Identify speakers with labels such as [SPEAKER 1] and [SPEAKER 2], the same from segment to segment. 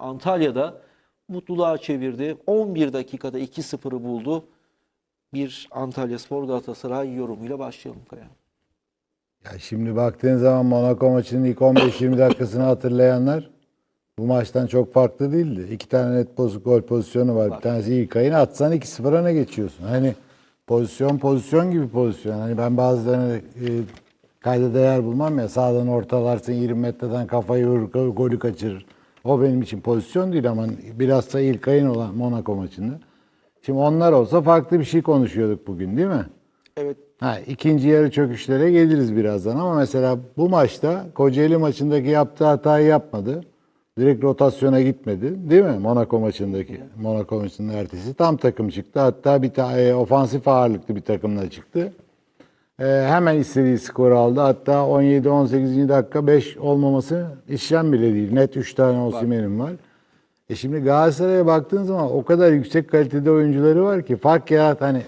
[SPEAKER 1] Antalya'da mutluluğa çevirdi. 11 dakikada 2-0'ı buldu. Bir Antalyaspor Galatasaray yorumuyla başlayalım Kaya.
[SPEAKER 2] Ya şimdi baktığın zaman Monaco maçının ilk 15-20 dakikasını hatırlayanlar bu maçtan çok farklı değildi. İki tane net gol pozisyonu var. Bir tanesi İlkay'ın, atsan 2-0 öne geçiyorsun. Hani pozisyon gibi pozisyon. Hani ben bazılarını kayda değer bulmam ya, sağdan ortalarsın 20 metreden kafayı vurur, golü kaçırır. O benim için pozisyon değil ama bilhassa İlkay'ın olan Monaco maçında. Şimdi onlar olsa farklı bir şey konuşuyorduk bugün, değil mi?
[SPEAKER 1] Evet.
[SPEAKER 2] İkinci yarı çöküşlere geliriz birazdan ama mesela bu maçta Kocaeli maçındaki yaptığı hatayı yapmadı. Direkt rotasyona gitmedi, değil mi? Monaco maçındaki. Monaco maçının ertesi tam takım çıktı. Hatta bir tane ofansif ağırlıklı bir takımla çıktı. Hemen istediği skoru aldı. Hatta 17-18. dakika 5 olmaması işlem bile değil. Net 3 tane Osimhen'im var. Şimdi Galatasaray'a baktığın zaman o kadar yüksek kalitede oyuncuları var ki fark yarat, hani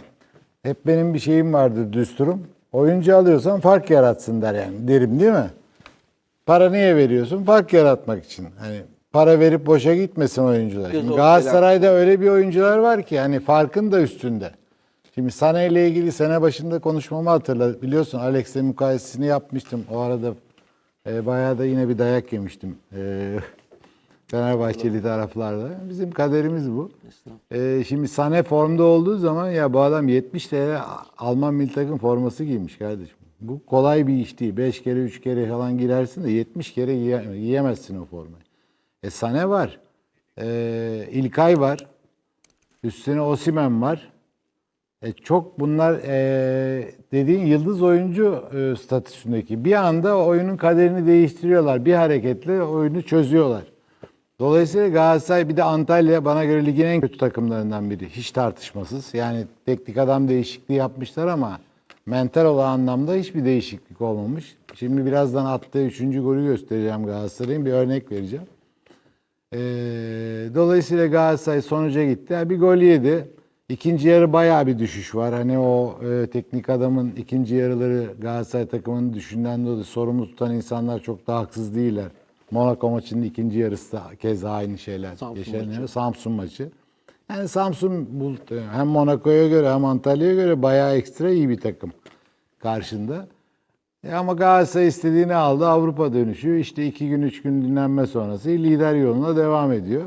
[SPEAKER 2] hep benim bir şeyim vardır, düsturum. Oyuncu alıyorsan fark yaratsın derim, değil mi? Para niye veriyorsun? Fark yaratmak için. Hani para verip boşa gitmesin oyuncular. Şimdi Galatasaray'da öyle bir oyuncular var ki hani farkın da üstünde. Şimdi Sané ile ilgili sene başında konuşmamı hatırla. Biliyorsun Alex'le mukayesesini yapmıştım. O arada bayağı da yine bir dayak yemiştim. Fenerbahçeli taraflarda. Bizim kaderimiz bu. Şimdi Sané formda olduğu zaman ya bu adam 70 TL Alman milli takım forması giymiş kardeşim. Bu kolay bir iş değil. 5 kere 3 kere falan girersin de 70 kere giyemezsin o formayı. Sané var. İlkay var. Üstüne Osimhen var. Çok bunlar dediğin yıldız oyuncu statüsündeki. Bir anda oyunun kaderini değiştiriyorlar. Bir hareketle oyunu çözüyorlar. Dolayısıyla Galatasaray bir de Antalya bana göre ligin en kötü takımlarından biri. Hiç tartışmasız. Yani teknik adam değişikliği yapmışlar ama mental olan anlamda hiçbir değişiklik olmamış. Şimdi birazdan attığı 3. golü göstereceğim Galatasaray'ın. Bir örnek vereceğim. Dolayısıyla Galatasaray sonuca gitti. Bir gol yedi. İkinci yarı bayağı bir düşüş var. Hani o teknik adamın ikinci yarıları Galatasaray takımının düşünden dolayı sorumlu tutan insanlar çok da haksız değiller. Monaco maçının ikinci yarısı da keza aynı şeyler yaşanıyor. Samsun maçı. Yani Samsun hem Monaco'ya göre hem Antalya'ya göre bayağı ekstra iyi bir takım karşında. Ama Galatasaray istediğini aldı. Avrupa dönüşü işte 2 gün 3 gün dinlenme sonrası lider yoluna devam ediyor.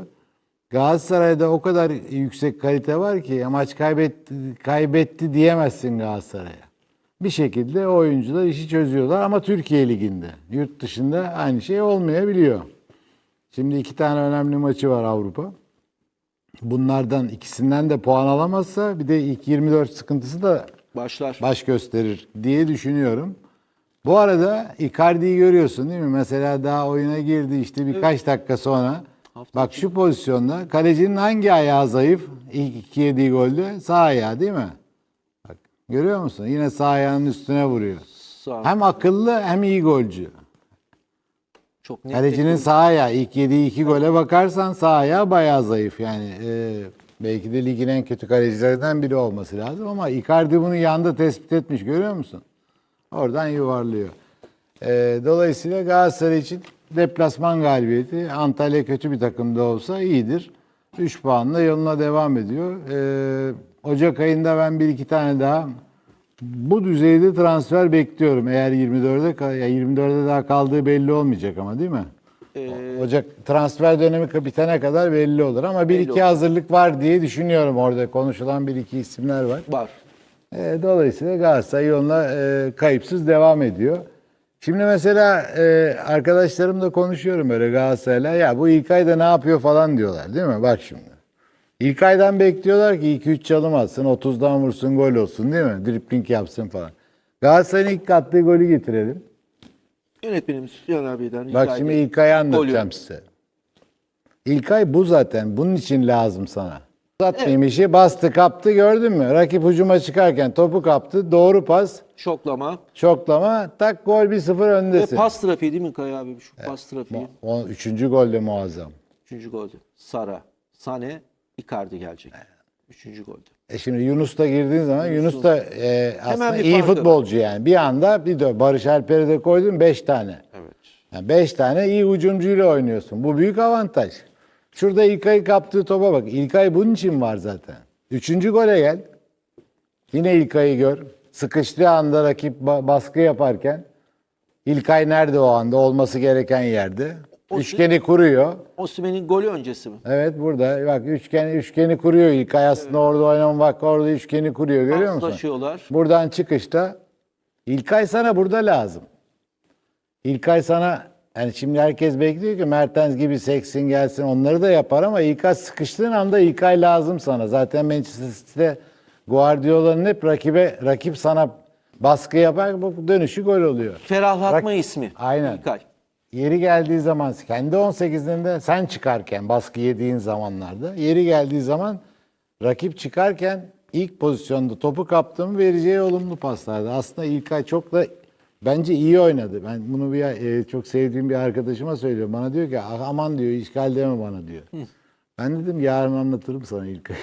[SPEAKER 2] Galatasaray'da o kadar yüksek kalite var ki maç kaybetti diyemezsin Galatasaray'a. Bir şekilde oyuncular işi çözüyorlar ama Türkiye Ligi'nde. Yurt dışında aynı şey olmayabiliyor. Şimdi 2 tane önemli maçı var Avrupa. Bunlardan ikisinden de puan alamazsa bir de ilk 24 sıkıntısı da baş gösterir diye düşünüyorum. Bu arada Icardi'yi görüyorsun değil mi? Mesela daha oyuna girdi işte birkaç dakika sonra. Bak şu pozisyonda kalecinin hangi ayağı zayıf? İlk 2 yediği golde sağ ayağı değil mi? Bak, görüyor musun? Yine sağ ayağının üstüne vuruyor. Hem akıllı hem iyi golcü. Çok net. Kalecinin sağ ayağı ilk yediği 2 gole bakarsan sağ ayağı bayağı zayıf. Yani belki de ligin en kötü kalecilerinden biri olması lazım ama Icardi bunu yanda tespit etmiş, görüyor musun? Oradan yuvarlıyor. Dolayısıyla Galatasaray için deplasman galibiyeti. Antalya kötü bir takımda olsa iyidir. 3 puanla yoluna devam ediyor. Ocak ayında ben 1-2 tane daha bu düzeyde transfer bekliyorum. Eğer 24'de daha kaldığı belli olmayacak ama değil mi? Ocak transfer dönemi bitene kadar belli olur ama 1-2 hazırlık var diye düşünüyorum, orada konuşulan 1-2 isimler var. Dolayısıyla Galatasaray yoluna kayıpsız devam ediyor. Şimdi mesela arkadaşlarımla konuşuyorum böyle Galatasaray'la. Ya bu İlkay ne yapıyor falan diyorlar değil mi? Bak şimdi. İlkay'dan bekliyorlar ki 2-3 çalım atsın, 30'dan vursun, gol olsun değil mi? Dribling yapsın falan. Galatasaray'ın ilk attığı golü getirelim.
[SPEAKER 1] Yönetmenim Süfyan abi'den.
[SPEAKER 2] Bak şimdi İlkay'ı anlatacağım size. İlkay bu zaten. Bunun için lazım sana. Uzatmayayım işi. Bastı kaptı, gördün mü? Rakip hücuma çıkarken topu kaptı. Doğru pas. Şoklama. Tak, gol 1-0 öndesin.
[SPEAKER 1] Ve pas trafiği değil mi Kaya abi? Şu pas trafiği.
[SPEAKER 2] 3. gol de muazzam.
[SPEAKER 1] 3. golde. Sara, Sané, Icardi gelecek. 3. golde.
[SPEAKER 2] Şimdi Yunus da girdiğin zaman Yunus da aslında iyi futbolcu yani. Bir anda Barış Alper'i de koydun 5 tane.
[SPEAKER 1] Evet.
[SPEAKER 2] Yani 5 tane iyi hücumcuyla oynuyorsun. Bu büyük avantaj. Şurada İlkay'ı kaptığı topa bak. İlkay bunun için var zaten. 3. gole gel. Yine İlkay'ı gör. Sıkıştığı anda rakip baskı yaparken İlkay nerede o anda? Olması gereken yerde. Üçgeni kuruyor.
[SPEAKER 1] Osimhen'in golü öncesi mi?
[SPEAKER 2] Evet burada bak üçgeni kuruyor İlkay aslında orada oynama bak orada üçgeni kuruyor görüyor musun?
[SPEAKER 1] Paslaşıyorlar.
[SPEAKER 2] Buradan çıkışta İlkay sana burada lazım. İlkay sana yani şimdi herkes bekliyor ki Mertens gibi seksin gelsin onları da yapar ama İlkay sıkıştığın anda İlkay lazım sana. Zaten Manchester City'de Guardiola'nın hep rakip sana baskı yapar bu dönüşü gol oluyor.
[SPEAKER 1] Ferahlatma ismi.
[SPEAKER 2] Aynen.
[SPEAKER 1] İlkay.
[SPEAKER 2] Yeri geldiği zaman kendi 18'inde sen çıkarken baskı yediğin zamanlarda yeri geldiği zaman rakip çıkarken ilk pozisyonda topu kaptığım vereceği olumlu paslardı. Aslında İlkay çok da bence iyi oynadı. Ben bunu çok sevdiğim bir arkadaşıma söylüyorum. Bana diyor ki aman diyor işgal deme bana diyor. Ben dedim yarın anlatırım sana İlkay.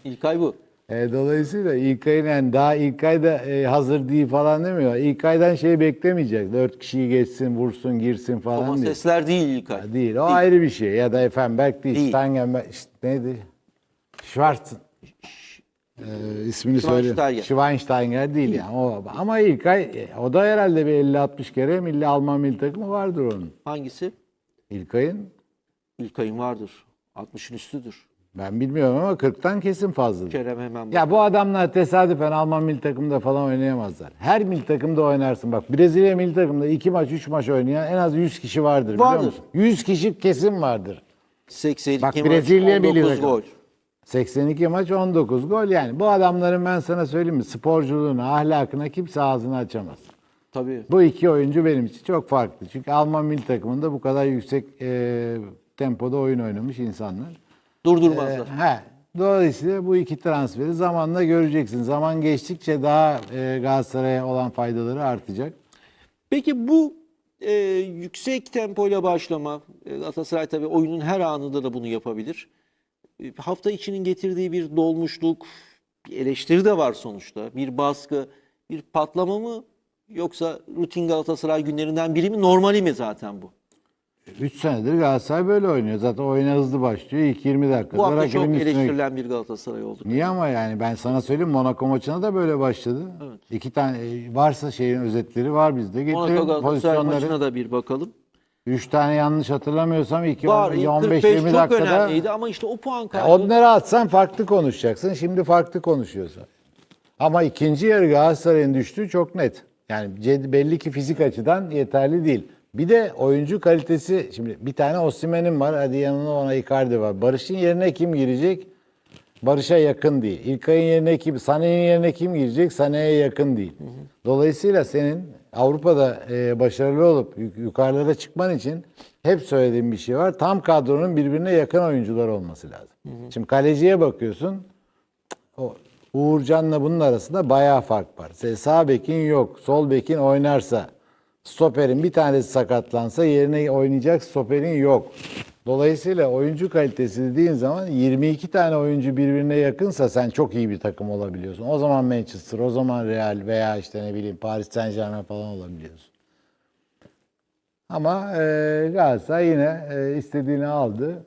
[SPEAKER 1] İlkay bu.
[SPEAKER 2] Dolayısıyla İlkay'ın yani daha İlkay da hazır değil falan demiyor. İlkay'dan şey beklemeyecek. 4 kişiyi geçsin, vursun, girsin falan
[SPEAKER 1] Ama
[SPEAKER 2] değil.
[SPEAKER 1] sesler değil İlkay.
[SPEAKER 2] Değil. O ayrı bir şey. Ya da Effenberg değil.
[SPEAKER 1] Değil.
[SPEAKER 2] Stangenberg işte neydi? Schwarz. İsmini söyle.
[SPEAKER 1] Schweinsteiger.
[SPEAKER 2] Schweinsteiger değil yani. O, ama İlkay o da herhalde bir 50-60 kere Alman milli takımı vardır onun.
[SPEAKER 1] Hangisi?
[SPEAKER 2] İlkay'ın
[SPEAKER 1] İlkay'ın vardır. 60'ın üstüdür.
[SPEAKER 2] ben bilmiyorum ama 40'tan kesin fazladır.
[SPEAKER 1] Kerem hemen
[SPEAKER 2] Ya bu adamlar tesadüfen Alman milli takımda falan oynayamazlar. Her milli takımda oynarsın. Bak Brezilya milli takımda 2 maç 3 maç oynayan en az 100 kişi vardır. Biliyor
[SPEAKER 1] Vardır.
[SPEAKER 2] musun? 100 kişi kesin vardır.
[SPEAKER 1] 82
[SPEAKER 2] Bak,
[SPEAKER 1] maç,
[SPEAKER 2] Brezilya milli
[SPEAKER 1] 19
[SPEAKER 2] takım.
[SPEAKER 1] gol.
[SPEAKER 2] 82 maç 19 gol yani. Bu adamların ben sana söyleyeyim mi sporculuğuna, ahlakına kimse ağzını açamaz.
[SPEAKER 1] Tabii.
[SPEAKER 2] Bu iki oyuncu benim için çok farklı. Çünkü Alman milli takımında bu kadar yüksek tempoda oyun oynamış insanlar.
[SPEAKER 1] Durdurmazlar.
[SPEAKER 2] Dolayısıyla bu iki transferi zamanla göreceksin. Zaman geçtikçe daha Galatasaray'a olan faydaları artacak.
[SPEAKER 1] Peki bu yüksek tempoyla başlama, Galatasaray tabii oyunun her anında da bunu yapabilir. Hafta içinin getirdiği bir dolmuşluk, bir eleştiri de var sonuçta. Bir baskı, bir patlama mı yoksa rutin Galatasaray günlerinden biri mi? Normali mi zaten bu?
[SPEAKER 2] 3 senedir Galatasaray böyle oynuyor. Zaten oyuna hızlı başlıyor. İlk 20 dakikada
[SPEAKER 1] Bu hafta
[SPEAKER 2] rakibin
[SPEAKER 1] çok
[SPEAKER 2] üstüne.
[SPEAKER 1] eleştirilen bir Galatasaray oldu.
[SPEAKER 2] Niye ama yani ben sana söyleyeyim Monaco maçına da böyle başladı.
[SPEAKER 1] Evet.
[SPEAKER 2] 2 tane varsa şeyin özetleri var bizde.
[SPEAKER 1] Monaco
[SPEAKER 2] Getirin
[SPEAKER 1] Galatasaray maçına
[SPEAKER 2] pozisyonları.
[SPEAKER 1] da bir bakalım.
[SPEAKER 2] 3 tane yanlış hatırlamıyorsam 2
[SPEAKER 1] Var,
[SPEAKER 2] 15
[SPEAKER 1] 45
[SPEAKER 2] 20
[SPEAKER 1] çok
[SPEAKER 2] dakikada.
[SPEAKER 1] önemliydi ama işte o puan kaybı.
[SPEAKER 2] Onları atsan farklı konuşacaksın. Şimdi farklı konuşuyorsun. Ama ikinci yarı Galatasaray'ın düştüğü çok net. Yani belli ki fizik açıdan yeterli değil. Bir de oyuncu kalitesi şimdi bir tane Osimhen'in var. Hadi yanına ona Icardi var. Barış'ın yerine kim girecek? Barış'a yakın değil. İlkay'ın yerine kim? Sané'nin yerine kim girecek? Sané'ye yakın değil. Dolayısıyla senin Avrupa'da başarılı olup yukarılara çıkman için hep söylediğim bir şey var. Tam kadronun birbirine yakın oyuncular olması lazım. Şimdi kaleciye bakıyorsun. O Uğurcan'la bunun arasında bayağı fark var. Sağ bekin yok. Sol bekin oynarsa stoperin bir tanesi sakatlansa yerine oynayacak stoperin yok. Dolayısıyla oyuncu kalitesi dediğin zaman 22 tane oyuncu birbirine yakınsa sen çok iyi bir takım olabiliyorsun. O zaman Manchester, o zaman Real veya işte ne bileyim Paris Saint-Germain falan olabiliyorsun. Ama Galatasaray yine istediğini aldı.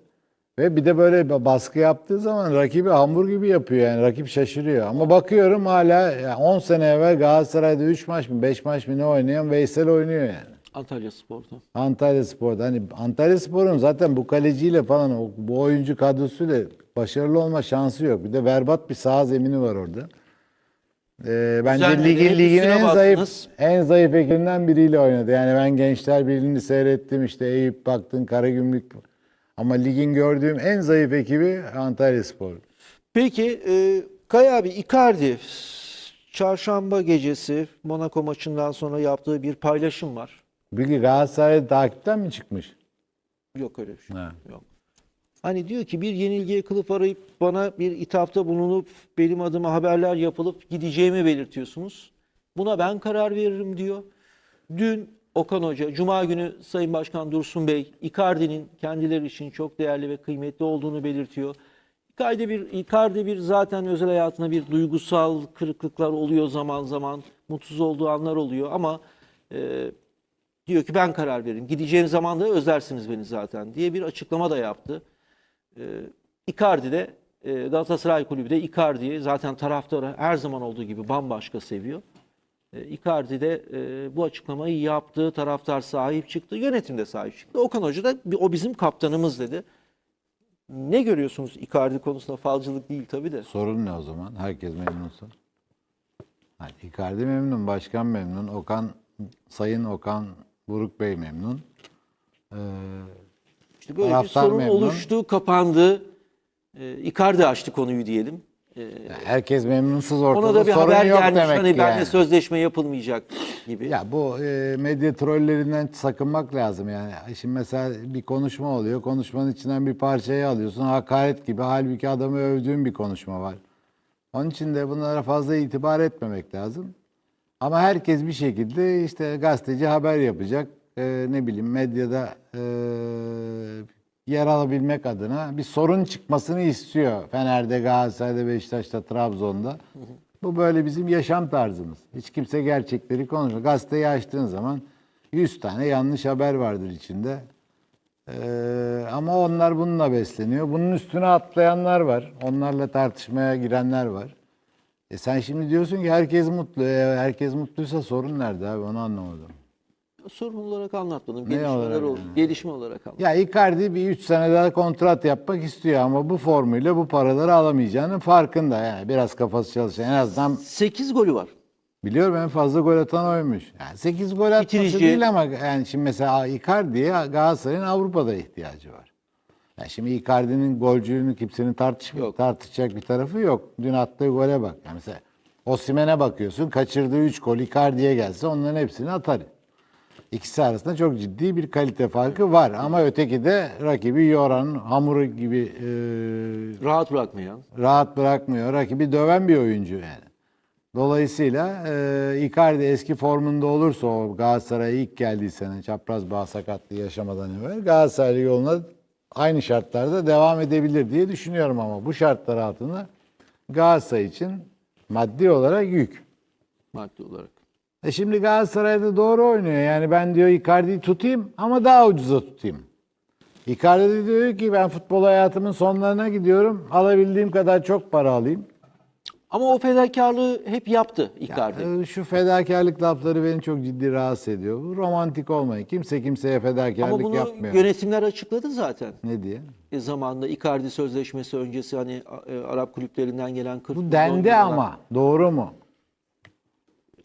[SPEAKER 2] Ve bir de böyle baskı yaptığı zaman rakibi hamur gibi yapıyor yani. Rakip şaşırıyor. Ama bakıyorum hala yani 10 sene evvel Galatasaray'da 3 maç mı 5 maç mı ne oynayan Veysel oynuyor yani.
[SPEAKER 1] Antalya Spor'da.
[SPEAKER 2] Antalyaspor'da. Hani Antalyaspor'un zaten bu kaleciyle falan bu oyuncu kadrosuyla başarılı olma şansı yok. Bir de berbat bir saha zemini var orada. Bence
[SPEAKER 1] Düzenledi, hep
[SPEAKER 2] ligin
[SPEAKER 1] üstüne bastınız.
[SPEAKER 2] en zayıf ekibinden biriyle oynadı. Yani ben Gençler Birliği'ni seyrettim işte Eyüp baktın Karagümrük. Ama ligin gördüğüm en zayıf ekibi Antalyaspor.
[SPEAKER 1] Peki Kaya abi Icardi çarşamba gecesi Monaco maçından sonra yaptığı bir paylaşım var.
[SPEAKER 2] Bilgi Galatasaray takipten mi çıkmış?
[SPEAKER 1] Yok öyle bir şey.
[SPEAKER 2] Ha.
[SPEAKER 1] Yok. Hani diyor ki bir yenilgiye kılıf arayıp bana bir ithafta bulunup benim adıma haberler yapılıp gideceğimi belirtiyorsunuz. Buna ben karar veririm diyor. Dün Okan Hoca, Cuma günü Sayın Başkan Dursun Bey, Icardi'nin kendileri için çok değerli ve kıymetli olduğunu belirtiyor. Icardi bir zaten özel hayatına bir duygusal kırıklıklar oluyor zaman zaman. Mutsuz olduğu anlar oluyor ama diyor ki ben karar veririm. Gideceğim zaman da özlersiniz beni zaten diye bir açıklama da yaptı. Icardi de Galatasaray Kulübü de Icardi'yi zaten taraftarı her zaman olduğu gibi bambaşka seviyor. Icardi de bu açıklamayı yaptı, taraftar sahip çıktı, yönetim de sahip çıktı. Okan Hoca da o bizim kaptanımız dedi. Ne görüyorsunuz Icardi konusunda? Falcılık değil tabii de.
[SPEAKER 2] Sorun ne o zaman? Herkes memnunsa. Yani Icardi memnun, başkan memnun, Sayın Okan Buruk Bey memnun.
[SPEAKER 1] İşte böyle bir
[SPEAKER 2] Taraftar
[SPEAKER 1] sorun
[SPEAKER 2] memnun.
[SPEAKER 1] oluştu, kapandı. Icardi açtı konuyu diyelim.
[SPEAKER 2] Herkes memnunsuz,
[SPEAKER 1] Ona
[SPEAKER 2] ortada
[SPEAKER 1] da bir
[SPEAKER 2] sorun
[SPEAKER 1] haber
[SPEAKER 2] yok
[SPEAKER 1] gelmiş.
[SPEAKER 2] demek
[SPEAKER 1] Hani
[SPEAKER 2] ki
[SPEAKER 1] benimle
[SPEAKER 2] yani.
[SPEAKER 1] sözleşme yapılmayacak gibi.
[SPEAKER 2] Ya bu medya trollerinden sakınmak lazım yani. Şimdi mesela bir konuşma oluyor. Konuşmanın içinden bir parçayı alıyorsun. Hakaret gibi. Halbuki adamı övdüğün bir konuşma var. Onun için de bunlara fazla itibar etmemek lazım. Ama herkes bir şekilde işte gazeteci haber yapacak. Ne bileyim medyada yer alabilmek adına bir sorun çıkmasını istiyor. Fener'de, Galatasaray'da, Beşiktaş'ta, Trabzon'da. Bu böyle bizim yaşam tarzımız. Hiç kimse gerçekleri konuşmuyor. Gazeteyi açtığın zaman 100 tane yanlış haber vardır içinde. Ama onlar bununla besleniyor. Bunun üstüne atlayanlar var. Onlarla tartışmaya girenler var. Sen şimdi diyorsun ki herkes mutlu. Herkes mutluysa sorun nerede abi, onu anlamadım.
[SPEAKER 1] Sorun olarak anlatmadım.
[SPEAKER 2] Ne
[SPEAKER 1] Gelişmeler
[SPEAKER 2] olarak
[SPEAKER 1] oldu.
[SPEAKER 2] yani?
[SPEAKER 1] Gelişme olarak anlattım.
[SPEAKER 2] Ya Icardi bir 3 sene daha kontrat yapmak istiyor ama bu formuyla bu paraları alamayacağının farkında. Yani biraz kafası çalışıyor. En azından
[SPEAKER 1] 8 golü var.
[SPEAKER 2] biliyorum en fazla gol atan oymuş. Yani 8 gol atması
[SPEAKER 1] Bitirici.
[SPEAKER 2] değil ama yani şimdi mesela Icardi'ye Galatasaray'ın Avrupa'da ihtiyacı var. Yani şimdi Icardi'nin golcülüğünü kimsenin
[SPEAKER 1] Yok.
[SPEAKER 2] tartışacak bir tarafı yok. Dün attığı gole bak. Yani mesela Osimhen'e bakıyorsun, kaçırdığı 3 gol Icardi'ye gelse onların hepsini atar. İkisi arasında çok ciddi bir kalite farkı var. Ama öteki de rakibi yoran, hamuru gibi
[SPEAKER 1] Rahat bırakmayan.
[SPEAKER 2] rahat bırakmıyor. Rakibi döven bir oyuncu yani. Dolayısıyla Icardi eski formunda olursa, o Galatasaray'a ilk geldiği sene çapraz bağ sakatlığı yaşamadan evvel Galatasaray yoluna aynı şartlarda devam edebilir diye düşünüyorum ama bu şartlar altında Galatasaray için maddi olarak yük.
[SPEAKER 1] Maddi olarak.
[SPEAKER 2] Şimdi Galatasaray'da doğru oynuyor. Yani ben diyor Icardi'yi tutayım ama daha ucuza tutayım. Icardi de diyor ki ben futbol hayatımın sonlarına gidiyorum. Alabildiğim kadar çok para alayım.
[SPEAKER 1] Ama o fedakarlığı hep yaptı Icardi.
[SPEAKER 2] Şu fedakarlık lafları beni çok ciddi rahatsız ediyor. Bu romantik olmayın. Kimse kimseye
[SPEAKER 1] Ama
[SPEAKER 2] fedakarlık
[SPEAKER 1] bunu
[SPEAKER 2] yapmıyor.
[SPEAKER 1] yönetimler açıkladı zaten.
[SPEAKER 2] Ne diye?
[SPEAKER 1] Zamanında Icardi sözleşmesi öncesi hani Arap kulüplerinden gelen 40
[SPEAKER 2] Bu
[SPEAKER 1] milyon
[SPEAKER 2] dendi
[SPEAKER 1] dolar,
[SPEAKER 2] ama. Doğru mu?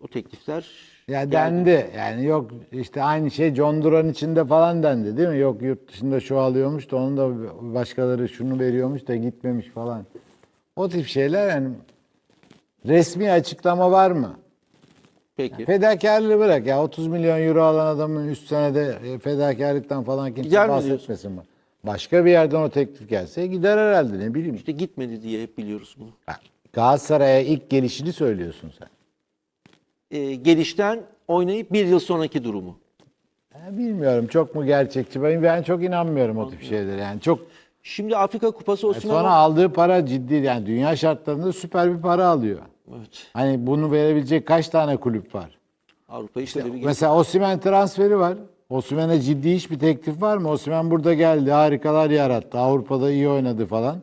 [SPEAKER 1] o teklifler
[SPEAKER 2] Ya
[SPEAKER 1] geldi.
[SPEAKER 2] dendi. Yani yok işte aynı şey John Duran içinde falan dendi değil mi? Yok yurt dışında şu alıyormuş da onun da başkaları şunu veriyormuş da gitmemiş falan. O tip şeyler yani resmi açıklama var mı?
[SPEAKER 1] Peki.
[SPEAKER 2] Fedakarlığı bırak ya 30 milyon euro alan adamın üst senede fedakarlıktan falan kimse
[SPEAKER 1] Gider mi
[SPEAKER 2] bahsetmesin. Başka bir yerden o teklif gelse gider herhalde ne bileyim.
[SPEAKER 1] İşte gitmedi diye hep biliyoruz bunu.
[SPEAKER 2] Galatasaray'a ilk gelişini söylüyorsun sen.
[SPEAKER 1] Gelişten oynayıp bir yıl sonraki durumu.
[SPEAKER 2] Bilmiyorum çok mu gerçekçi. Ben çok inanmıyorum o tip şeylere. Yani çok
[SPEAKER 1] Şimdi Afrika Kupası Osimhen
[SPEAKER 2] sonra aldığı para ciddi yani dünya şartlarında süper bir para alıyor.
[SPEAKER 1] evet.
[SPEAKER 2] Hani bunu verebilecek kaç tane kulüp var?
[SPEAKER 1] Avrupa'yı şöyle bir
[SPEAKER 2] Mesela Osimhen transferi var. Osimhen'e ciddi hiçbir teklif var mı? Osimhen burada geldi, harikalar yarattı. Avrupa'da iyi oynadı falan.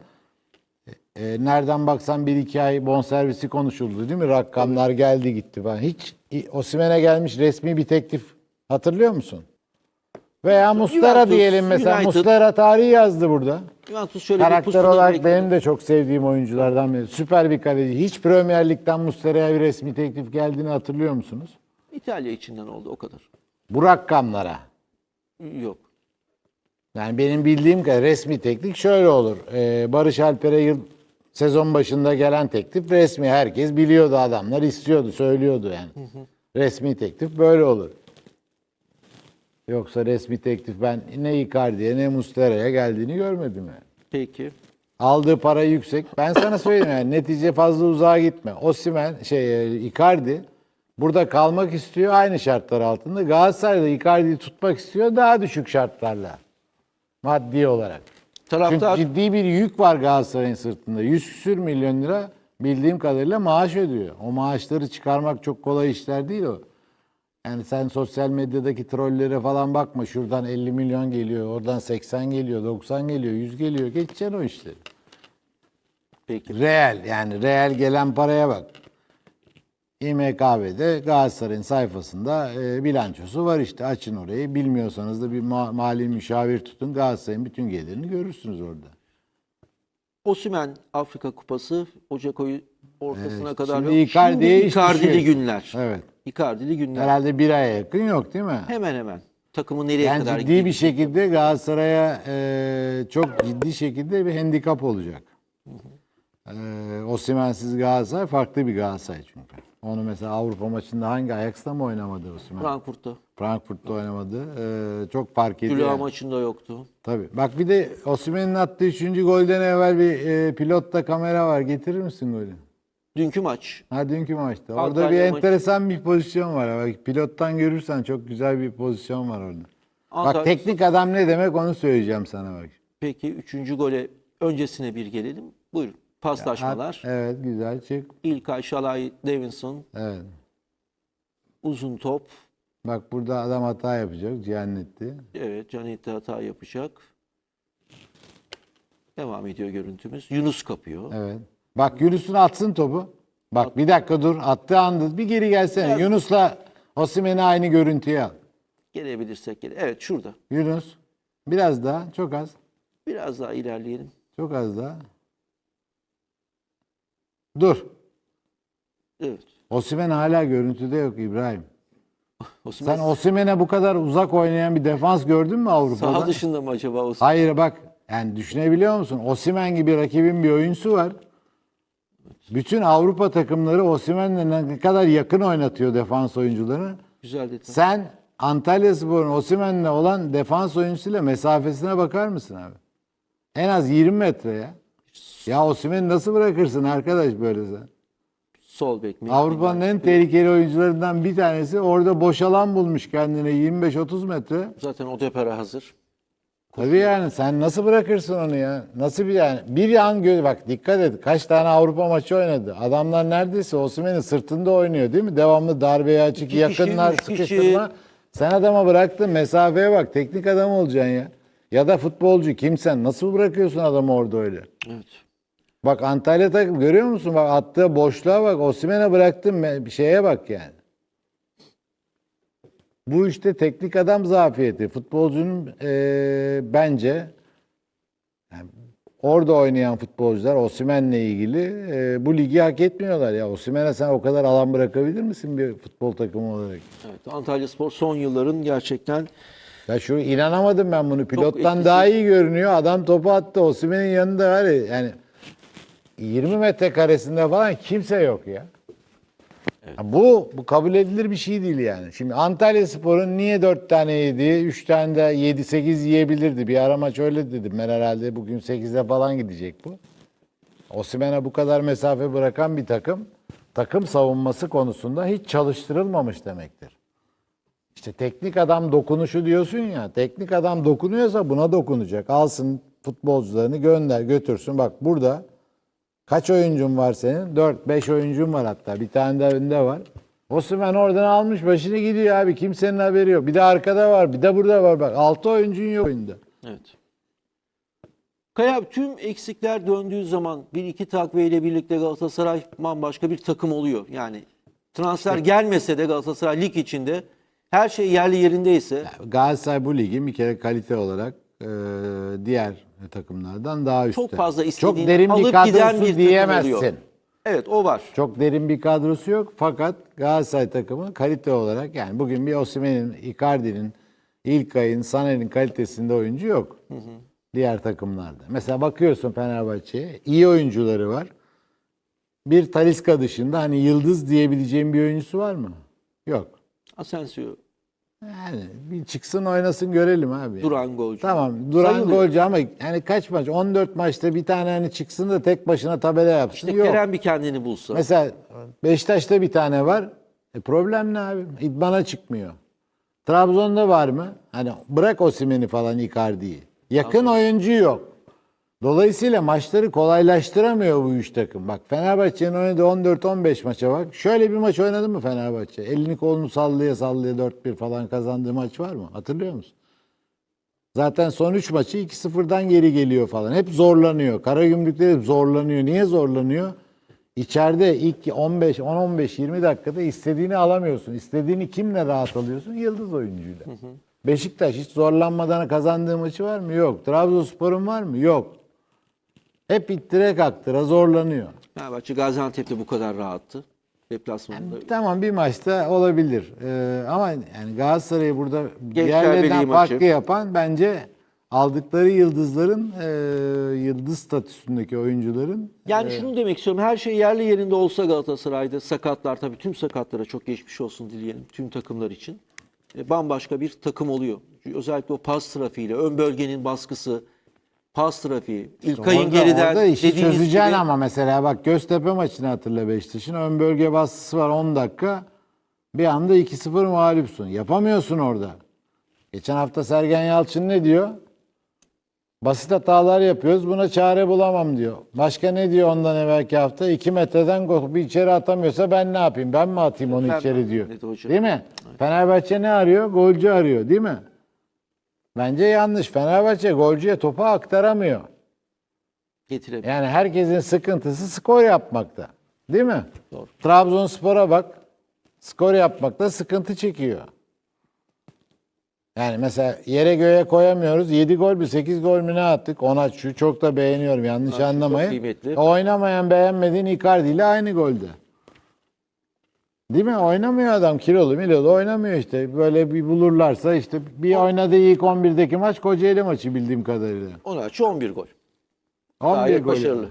[SPEAKER 2] Nereden baksan 1-2 ay bonservisi konuşuldu değil mi? Rakamlar geldi gitti falan. Hiç Osimhen'e gelmiş resmi bir teklif hatırlıyor musun? Veya Muslera
[SPEAKER 1] Juventus,
[SPEAKER 2] diyelim mesela.
[SPEAKER 1] United.
[SPEAKER 2] Muslera tarihi yazdı burada.
[SPEAKER 1] Juventus şöyle bir
[SPEAKER 2] Karakter
[SPEAKER 1] pusula
[SPEAKER 2] olarak
[SPEAKER 1] bekledi.
[SPEAKER 2] benim de çok sevdiğim oyunculardan biri. Süper bir kaleci. Hiç Premier Lig'den Muslera'ya bir resmi teklif geldiğini hatırlıyor musunuz?
[SPEAKER 1] İtalya içinden oldu o kadar.
[SPEAKER 2] Bu rakamlara.
[SPEAKER 1] Yok.
[SPEAKER 2] Yani benim bildiğim kadar resmi teklif şöyle olur. Barış Alper'e sezon başında gelen teklif resmi. Herkes biliyordu, adamlar istiyordu, söylüyordu yani. Resmi teklif böyle olur. Yoksa resmi teklif ben ne Icardi'ye ne Muslera'ya geldiğini görmedim yani.
[SPEAKER 1] Peki.
[SPEAKER 2] Aldığı para yüksek. Ben sana söyleyeyim yani netice fazla uzağa gitme. Osimhen Icardi burada kalmak istiyor aynı şartlar altında. Galatasaray'da Icardi'yi tutmak istiyor daha düşük şartlarla. Maddi olarak.
[SPEAKER 1] Taraftar
[SPEAKER 2] Çünkü ciddi bir yük var Galatasaray'ın sırtında. 100 küsür milyon lira bildiğim kadarıyla maaş ödüyor. O maaşları çıkarmak çok kolay işler değil o. Yani sen sosyal medyadaki trollere falan bakma. Şuradan 50 milyon geliyor, oradan 80 geliyor, 90 geliyor, 100 geliyor. Geçeceksin o işleri.
[SPEAKER 1] Peki.
[SPEAKER 2] Reel, yani reel gelen paraya bak. İMKB'de Galatasaray'ın sayfasında bilançosu var işte. Açın orayı. Bilmiyorsanız da bir mali müşavir tutun. Galatasaray'ın bütün gelirini görürsünüz orada.
[SPEAKER 1] Osimhen Afrika Kupası Ocak ayı ortasına kadar
[SPEAKER 2] Şimdi
[SPEAKER 1] yok.
[SPEAKER 2] Icardi'ye
[SPEAKER 1] Şimdi
[SPEAKER 2] iş
[SPEAKER 1] Icardi'li
[SPEAKER 2] düşüyor.
[SPEAKER 1] günler.
[SPEAKER 2] Evet.
[SPEAKER 1] Icardi'li günler.
[SPEAKER 2] Herhalde bir aya yakın yok değil mi?
[SPEAKER 1] Hemen hemen. Takımı nereye
[SPEAKER 2] Yani
[SPEAKER 1] kadar
[SPEAKER 2] ciddi bir
[SPEAKER 1] gidecek?
[SPEAKER 2] şekilde Galatasaray'a çok ciddi şekilde bir handikap olacak. Osimhen'siz Galatasaray farklı bir Galatasaray çünkü. Onu mesela Avrupa maçında hangi Ajax'ta mı oynamadı Osimhen?
[SPEAKER 1] Frankfurt'ta.
[SPEAKER 2] Frankfurt'ta oynamadı. Çok fark ediyor.
[SPEAKER 1] Cula
[SPEAKER 2] Yani.
[SPEAKER 1] maçında yoktu.
[SPEAKER 2] Tabii. Bak bir de Osimhen'in attığı 3. golden evvel bir pilotta kamera var. Getirir misin golü?
[SPEAKER 1] Dünkü maç.
[SPEAKER 2] Ha dünkü maçta. Orada
[SPEAKER 1] Antalya
[SPEAKER 2] bir
[SPEAKER 1] maçı.
[SPEAKER 2] enteresan bir pozisyon var. Bak, pilottan görürsen çok güzel bir pozisyon var orada.
[SPEAKER 1] Antalya-
[SPEAKER 2] Bak teknik adam ne demek onu söyleyeceğim sana bak.
[SPEAKER 1] Peki 3. gole öncesine bir gelelim. Buyurun. Paslaşmalar.
[SPEAKER 2] Evet güzel çık.
[SPEAKER 1] İlkay, Şalay, Davinson.
[SPEAKER 2] Evet.
[SPEAKER 1] Uzun top.
[SPEAKER 2] Bak burada adam hata yapacak. Cihannetti.
[SPEAKER 1] Evet, Canetti hata yapacak. Devam ediyor görüntümüz. Yunus kapıyor.
[SPEAKER 2] Evet. Bak Yunus'un atsın topu. Bak bir dakika dur. Attığı anda bir geri gelsene.
[SPEAKER 1] Biraz-
[SPEAKER 2] Yunus'la Osimhen'i aynı görüntüye al.
[SPEAKER 1] Gelebilirsek gele. Evet, şurada.
[SPEAKER 2] Yunus. Biraz daha. Çok az.
[SPEAKER 1] Biraz daha ilerleyelim.
[SPEAKER 2] Çok az daha. Dur.
[SPEAKER 1] Evet.
[SPEAKER 2] Osimhen hala görüntüde yok İbrahim.
[SPEAKER 1] Osimhen
[SPEAKER 2] Sen Osimhen'e bu kadar uzak oynayan bir defans gördün mü Avrupa'da?
[SPEAKER 1] saha dışında mı acaba Osimhen?
[SPEAKER 2] Hayır bak. Yani düşünebiliyor musun? Osimhen gibi rakibin bir oyuncusu var. Bütün Avrupa takımları Osimhen'le ne kadar yakın oynatıyor defans oyuncularını.
[SPEAKER 1] Güzel detay.
[SPEAKER 2] Sen Antalyaspor'un Osimhen'le olan defans oyuncusuyla mesafesine bakar mısın abi? En az 20 metre ya. Ya Osimhen'i nasıl bırakırsın arkadaş böyle sen?
[SPEAKER 1] Sol bek mi?
[SPEAKER 2] Avrupa'nın en tehlikeli oyuncularından bir tanesi orada boş alan bulmuş kendine 25-30 metre.
[SPEAKER 1] Zaten o depara hazır.
[SPEAKER 2] Tabii yani sen nasıl bırakırsın onu ya? Nasıl bir yani? Bir an bak dikkat et kaç tane Avrupa maçı oynadı. Adamlar neredeyse Osimhen'in sırtında oynuyor değil mi? Devamlı darbeye açık,
[SPEAKER 1] İki kişi,
[SPEAKER 2] yakınlar,
[SPEAKER 1] üç kişi.
[SPEAKER 2] sıkıştırma. Sen adama bıraktın mesafeye bak. Teknik adam olacaksın ya. Ya da futbolcu kimsen nasıl bırakıyorsun adamı orada öyle?
[SPEAKER 1] Evet.
[SPEAKER 2] Bak Antalya takım görüyor musun? Bak attığı boşluğa bak. Osimhen'e bıraktın bir şeye bak yani. Bu işte teknik adam zafiyeti. Futbolcunun bence yani orada oynayan futbolcular Osimhen'le ilgili bu ligi hak etmiyorlar ya. Osimhen'e sen o kadar alan bırakabilir misin bir futbol takımı olarak?
[SPEAKER 1] Evet. Antalyaspor son yılların gerçekten
[SPEAKER 2] Ya şu inanamadım ben bunu. Pilottan
[SPEAKER 1] etkisiz.
[SPEAKER 2] daha iyi görünüyor. Adam topu attı. Osimhen'in yanında var ya yani 20 metre karesinde falan kimse yok ya. Ya bu kabul edilir bir şey değil yani. Şimdi Antalyaspor'un niye 4 tane yedi, 3 tane de 7-8 yiyebilirdi. Bir ara maç öyle dedim. Ben herhalde bugün 8'e falan gidecek bu. Osimhen'e bu kadar mesafe bırakan bir takım savunması konusunda hiç çalıştırılmamış demektir. İşte teknik adam dokunuşu diyorsun ya. Teknik adam dokunuyorsa buna dokunacak. Alsın futbolcularını götürsün. Bak burada kaç oyuncun var senin? 4-5 oyuncun var hatta. Bir tane de önde var. Osimhen oradan almış başını gidiyor abi. Kimsenin haberi yok. Bir de arkada var. Bir de burada var. Bak 6 oyuncun yok oyunda.
[SPEAKER 1] evet. Kaya tüm eksikler döndüğü zaman bir iki takviyeyle birlikte Galatasaray bambaşka bir takım oluyor. Yani transfer gelmese de Galatasaray lig içinde her şey yerli yerindeyse
[SPEAKER 2] Galatasaray bu ligin bir kere kalite olarak diğer takımlardan daha üstte.
[SPEAKER 1] çok fazla
[SPEAKER 2] Çok
[SPEAKER 1] istediğini
[SPEAKER 2] derin bir
[SPEAKER 1] alıp giden bir
[SPEAKER 2] kadrosu
[SPEAKER 1] takım
[SPEAKER 2] diyemezsin.
[SPEAKER 1] oluyor. Evet, o var.
[SPEAKER 2] Çok derin bir kadrosu yok fakat Galatasaray takımı kalite olarak yani bugün bir Osimhen'in, Icardi'nin, İlkay'ın, Sané'nin kalitesinde oyuncu yok. Diğer takımlarda. Mesela bakıyorsun Fenerbahçe'ye iyi oyuncuları var. Bir Talisca dışında hani yıldız diyebileceğim bir oyuncusu var mı? Yok.
[SPEAKER 1] Asensio
[SPEAKER 2] Yani bir çıksın oynasın görelim abi.
[SPEAKER 1] duran golcü.
[SPEAKER 2] Tamam duran
[SPEAKER 1] Sayılıyor.
[SPEAKER 2] golcü ama yani kaç maç? 14 maçta bir tane hani çıksın da tek başına tabela yapsın.
[SPEAKER 1] İşte
[SPEAKER 2] Yok.
[SPEAKER 1] Kerem bir kendini bulsa.
[SPEAKER 2] Mesela Beşiktaş'ta bir tane var. Problem ne abi? İdmana çıkmıyor. Trabzon'da var mı? Hani bırak Osimhen'i falan Icardi'yi. Yakın oyuncu yok. Dolayısıyla maçları kolaylaştıramıyor bu üç takım. Bak Fenerbahçe'nin oynadığı 14-15 maça bak. Şöyle bir maç oynadı mı Fenerbahçe? Elini kolunu sallaya sallaya 4-1 falan kazandığı maç var mı? Hatırlıyor musun? Zaten son 3 maçı 2-0'dan geri geliyor falan. Hep zorlanıyor. Karagümrük'te hep zorlanıyor. Niye zorlanıyor? İçeride ilk 10-15-20 dakikada istediğini alamıyorsun. İstediğini kimle rahat alıyorsun? Yıldız oyuncuyla. Beşiktaş hiç zorlanmadan kazandığı maçı var mı? Yok. Trabzonspor'un var mı? Yok. Hep ittire kaktıra zorlanıyor.
[SPEAKER 1] Fenerbahçe Gaziantep'te bu kadar rahattı. Deplasmanında.
[SPEAKER 2] Tamam bir maçta olabilir. Ama yani Galatasaray'ı burada
[SPEAKER 1] Gençler
[SPEAKER 2] diğerlerinden
[SPEAKER 1] Birliği
[SPEAKER 2] farklı
[SPEAKER 1] maçı.
[SPEAKER 2] yapan bence aldıkları yıldızların yıldız statüsündeki oyuncuların
[SPEAKER 1] Yani şunu demek istiyorum. Her şey yerli yerinde olsa Galatasaray'da sakatlar tabii tüm sakatlara çok geçmiş olsun dileyelim tüm takımlar için. Bambaşka bir takım oluyor. Özellikle o pas trafiğiyle, ön bölgenin baskısı, pas trafiği, İlkay'ın geriden
[SPEAKER 2] orada işi
[SPEAKER 1] dediğiniz
[SPEAKER 2] çözeceksin
[SPEAKER 1] gibi
[SPEAKER 2] ama mesela bak Göztepe maçını hatırla Beşiktaş'ın ön bölge baskısı var 10 dakika. Bir anda 2-0 mağlupsun. Yapamıyorsun orada. Geçen hafta Sergen Yalçın ne diyor? Basit hatalar yapıyoruz. Buna çare bulamam diyor. Başka ne diyor ondan evvelki hafta? 2 metreden bir içeri atamıyorsa ben ne yapayım? Ben mi atayım onu
[SPEAKER 1] Ben
[SPEAKER 2] içeri
[SPEAKER 1] mi
[SPEAKER 2] diyor.
[SPEAKER 1] atayım dedi hocam.
[SPEAKER 2] Değil mi? Fenerbahçe ne arıyor? Golcü arıyor. Değil mi? Bence yanlış. Fenerbahçe golcüye topu aktaramıyor.
[SPEAKER 1] getiremiyor.
[SPEAKER 2] Yani herkesin sıkıntısı skor yapmakta. Değil mi?
[SPEAKER 1] Doğru.
[SPEAKER 2] Trabzonspor'a bak. Skor yapmakta sıkıntı çekiyor. Yani mesela yere göğe koyamıyoruz. 7 gol mü 8 gol mü ne attık? Ona şu çok da beğeniyorum. Yanlış
[SPEAKER 1] Çok
[SPEAKER 2] anlamayın.
[SPEAKER 1] kıymetli.
[SPEAKER 2] Oynamayan beğenmediğin Icardi ile aynı golde. Değil mi? Oynamıyor adam. Kilolu milolu oynamıyor işte. Böyle bir bulurlarsa işte bir oynadığı ilk 11'deki maç Kocaeli maçı bildiğim kadarıyla.
[SPEAKER 1] Ona 11 gol.
[SPEAKER 2] 11
[SPEAKER 1] Gayet
[SPEAKER 2] gol.
[SPEAKER 1] başarılı.